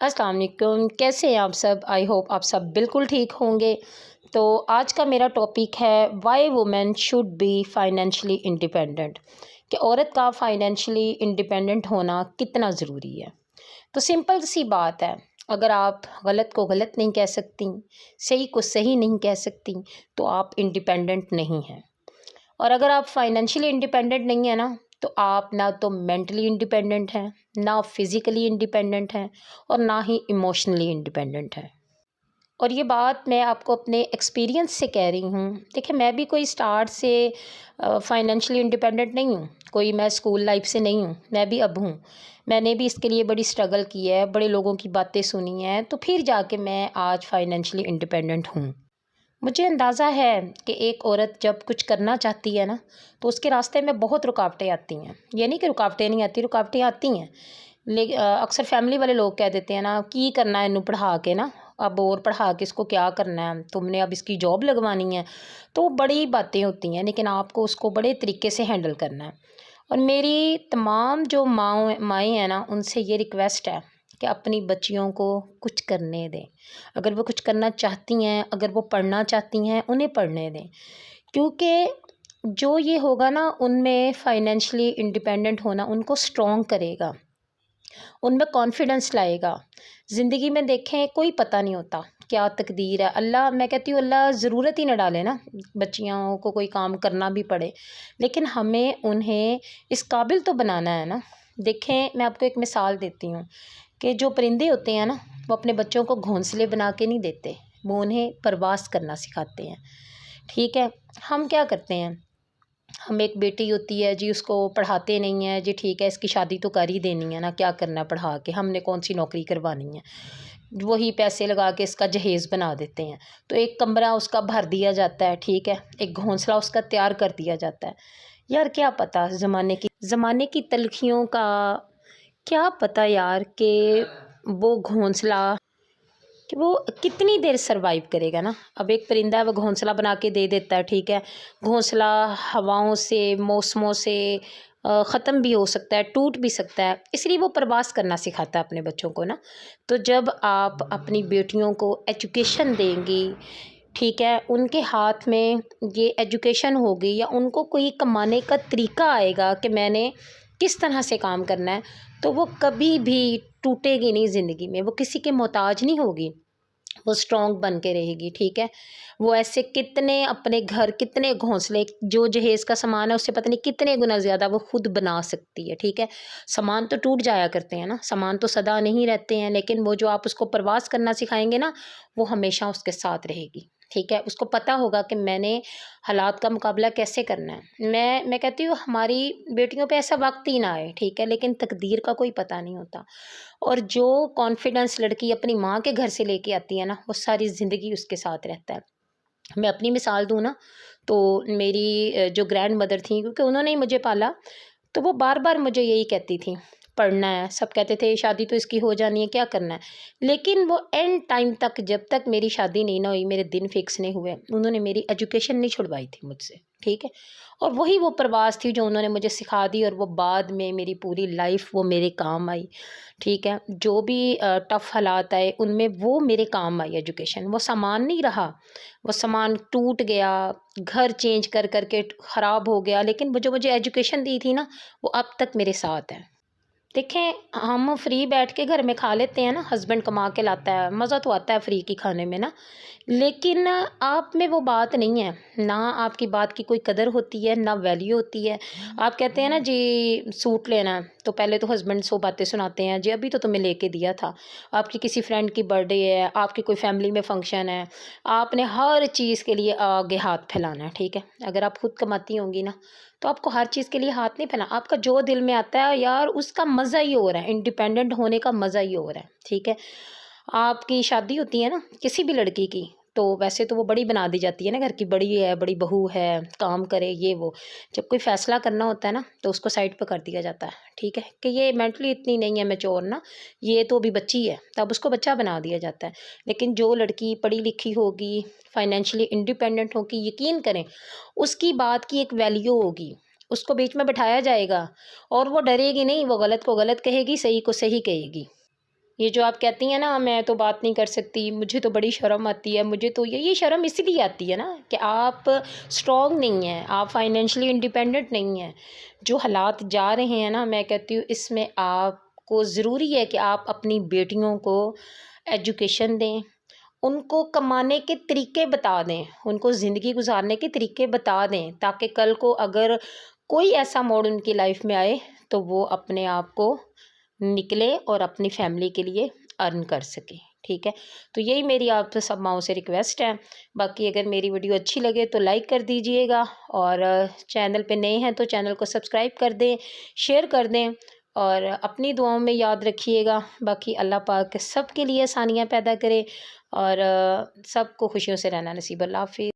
अस्सलाम वालेकुम। कैसे हैं आप सब? आई होप आप सब बिल्कुल ठीक होंगे। तो आज का मेरा टॉपिक है Y women should be financially independent, कि औरत का फाइनेंशियली इंडिपेंडेंट होना कितना ज़रूरी है। तो सिंपल सी बात है, अगर आप गलत को गलत नहीं कह सकती, सही को सही नहीं कह सकती, तो आप इंडिपेंडेंट नहीं हैं। और अगर आप फाइनेंशियली इंडिपेंडेंट नहीं है ना, तो आप ना तो मेंटली इंडिपेंडेंट हैं, ना फिज़िकली इंडिपेंडेंट हैं, और ना ही इमोशनली इंडिपेंडेंट हैं। और ये बात मैं आपको अपने एक्सपीरियंस से कह रही हूँ। देखिए, मैं भी कोई स्टार्ट से फाइनेंशियली इंडिपेंडेंट नहीं हूँ, कोई मैं स्कूल लाइफ से नहीं हूँ, मैं भी अब हूँ। मैंने भी इसके लिए बड़ी स्ट्रगल की है, बड़े लोगों की बातें सुनी हैं, तो फिर जाके मैं आज फाइनेंशियली इंडिपेंडेंट हूँ। मुझे अंदाज़ा है कि एक औरत जब कुछ करना चाहती है ना, तो उसके रास्ते में बहुत रुकावटें आती हैं। ये नहीं कि रुकावटें नहीं आती, रुकावटें आती हैं। लेकिन अक्सर फैमिली वाले लोग कह देते हैं ना, की करना है इन्हू पढ़ा के ना, अब और पढ़ा के इसको क्या करना है, तुमने अब इसकी जॉब लगवानी है। तो बड़ी बातें होती हैं, लेकिन आपको उसको बड़े तरीके से हैंडल करना है। और मेरी तमाम जो माएँ हैं ना, उनसे ये रिक्वेस्ट है कि अपनी बच्चियों को कुछ करने दें। अगर वो कुछ करना चाहती हैं, अगर वो पढ़ना चाहती हैं, उन्हें पढ़ने दें। क्योंकि जो ये होगा ना, उनमें फाइनेंशियली इंडिपेंडेंट होना उनको स्ट्रॉन्ग करेगा, उनमें कॉन्फिडेंस लाएगा। ज़िंदगी में देखें, कोई पता नहीं होता क्या तकदीर है। अल्लाह, मैं कहती हूँ अल्लाह ज़रूरत ही ना डाले ना, बच्चियों को कोई काम करना भी पड़े, लेकिन हमें उन्हें इस काबिल तो बनाना है ना। देखें, मैं आपको एक मिसाल देती हूँ कि जो परिंदे होते हैं ना, वो अपने बच्चों को घोंसले बना के नहीं देते, वो उन्हें परवास करना सिखाते हैं। ठीक है, हम क्या करते हैं, हम एक बेटी होती है जी, उसको पढ़ाते नहीं है जी, ठीक है इसकी शादी तो कर ही देनी है ना, क्या करना पढ़ा के, हमने कौन सी नौकरी करवानी है। वही पैसे लगा के इसका जहेज़ बना देते हैं। तो एक कमरा उसका भर दिया जाता है, ठीक है, एक घोंसला उसका तैयार कर दिया जाता है। यार क्या पता ज़माने की तलखियों का, क्या पता यार कि वो घोंसला, कि वो कितनी देर सरवाइव करेगा ना। अब एक परिंदा है, वो घोंसला बना के दे देता है, ठीक है, घोंसला हवाओं से, मौसमों से ख़त्म भी हो सकता है, टूट भी सकता है, इसलिए वो प्रवास करना सिखाता है अपने बच्चों को ना। तो जब आप अपनी बेटियों को एजुकेशन देंगी, ठीक है, उनके हाथ में ये एजुकेशन होगी, या उनको कोई कमाने का तरीका आएगा कि मैंने किस तरह से काम करना है, तो वो कभी भी टूटेगी नहीं ज़िंदगी में, वो किसी के मोहताज नहीं होगी, वो स्ट्रॉन्ग बन के रहेगी। ठीक है, वो ऐसे कितने अपने घर, कितने घोंसले, जो जहेज़ का सामान है उससे पता नहीं कितने गुना ज़्यादा वो खुद बना सकती है। ठीक है, सामान तो टूट जाया करते हैं ना, सामान तो सदा नहीं रहते हैं, लेकिन वो जो आप उसको प्रवास करना सिखाएंगे ना, वो हमेशा उसके साथ रहेगी। ठीक है, उसको पता होगा कि मैंने हालात का मुकाबला कैसे करना है। मैं कहती हूँ हमारी बेटियों पे ऐसा वक्त ही ना आए, ठीक है, लेकिन तकदीर का कोई पता नहीं होता। और जो कॉन्फिडेंस लड़की अपनी माँ के घर से लेके आती है ना, वो सारी ज़िंदगी उसके साथ रहता है। मैं अपनी मिसाल दूँ ना, तो मेरी जो ग्रैंड मदर थी, क्योंकि उन्होंने ही मुझे पाला, तो वो बार बार मुझे यही कहती थी, पढ़ना है। सब कहते थे शादी तो इसकी हो जानी है, क्या करना है। लेकिन वो एंड टाइम तक, जब तक मेरी शादी नहीं ना हुई, मेरे दिन फिक्स नहीं हुए, उन्होंने मेरी एजुकेशन नहीं छुड़वाई थी मुझसे। ठीक है, और वही वो प्रवास थी जो उन्होंने मुझे सिखा दी, और वो बाद में मेरी पूरी लाइफ वो मेरे काम आई। ठीक है, जो भी टफ़ हालात आए, उनमें वो मेरे काम आई एजुकेशन। वो सामान नहीं रहा, वो सामान टूट गया, घर चेंज कर कर के ख़राब हो गया, लेकिन वो जो मुझे एजुकेशन दी थी ना, वो अब तक मेरे साथ है। देखें, हम फ्री बैठ के घर में खा लेते हैं ना, हस्बैंड कमा के लाता है, मज़ा तो आता है फ्री की खाने में ना, लेकिन आप में वो बात नहीं है ना, आपकी बात की कोई कदर होती है ना, वैल्यू होती है। आप कहते हैं ना जी, सूट लेना है, तो पहले तो हस्बैंड 100 बातें सुनाते हैं जी, अभी तो तुम्हें लेके दिया था। आपकी किसी फ्रेंड की बर्थडे है, आपकी कोई फैमिली में फंक्शन है, आपने हर चीज़ के लिए आगे हाथ फैलाना है। ठीक है, अगर आप खुद कमाती होंगी ना, तो आपको हर चीज़ के लिए हाथ नहीं फैलाना, आपका जो दिल में आता है यार, उसका मज़ा ही और है, इंडिपेंडेंट होने का मज़ा ही और है। ठीक है, आपकी शादी होती है ना किसी भी लड़की की, तो वैसे तो वो बड़ी बना दी जाती है ना, घर की बड़ी है, बड़ी बहू है, काम करे ये वो। जब कोई फ़ैसला करना होता है ना, तो उसको साइड पे कर दिया जाता है। ठीक है, कि ये मेंटली इतनी नहीं है मैच्योर ना, ये तो अभी बच्ची है, तब उसको बच्चा बना दिया जाता है। लेकिन जो लड़की पढ़ी लिखी होगी, फाइनेंशियली इंडिपेंडेंट होगी, यकीन करें, उसकी बात की एक वैल्यू होगी। उसको बीच में बिठाया जाएगा, और वो डरेगी नहीं, वो गलत को गलत कहेगी, सही को सही कहेगी। یہ جو آپ کہتی ہیں نا میں تو بات نہیں کر سکتی، مجھے تو بڑی شرم آتی ہے، مجھے تو یہ شرم اس لیے آتی ہے نا کہ آپ اسٹرانگ نہیں ہیں، آپ فائنینشلی انڈیپینڈنٹ نہیں ہیں۔ جو حالات جا رہے ہیں نا، میں کہتی ہوں اس میں آپ کو ضروری ہے کہ آپ اپنی بیٹیوں کو ایجوکیشن دیں، ان کو کمانے کے طریقے بتا دیں، ان کو زندگی گزارنے کے طریقے بتا دیں، تاکہ کل کو اگر کوئی ایسا موڑ ان کی لائف میں آئے تو وہ اپنے آپ کو نکلے اور اپنی فیملی کے لیے ارن کر سکے، ٹھیک ہے۔ تو یہی میری آپ سب ماؤں سے ریکویسٹ ہے۔ باقی اگر میری ویڈیو اچھی لگے تو لائک کر دیجئے گا، اور چینل پہ نئے ہیں تو چینل کو سبسکرائب کر دیں، شیئر کر دیں، اور اپنی دعاؤں میں یاد رکھیے گا۔ باقی اللہ پاک سب کے لیے آسانیاں پیدا کرے، اور سب کو خوشیوں سے رہنا نصیب۔ اللہ حافظ۔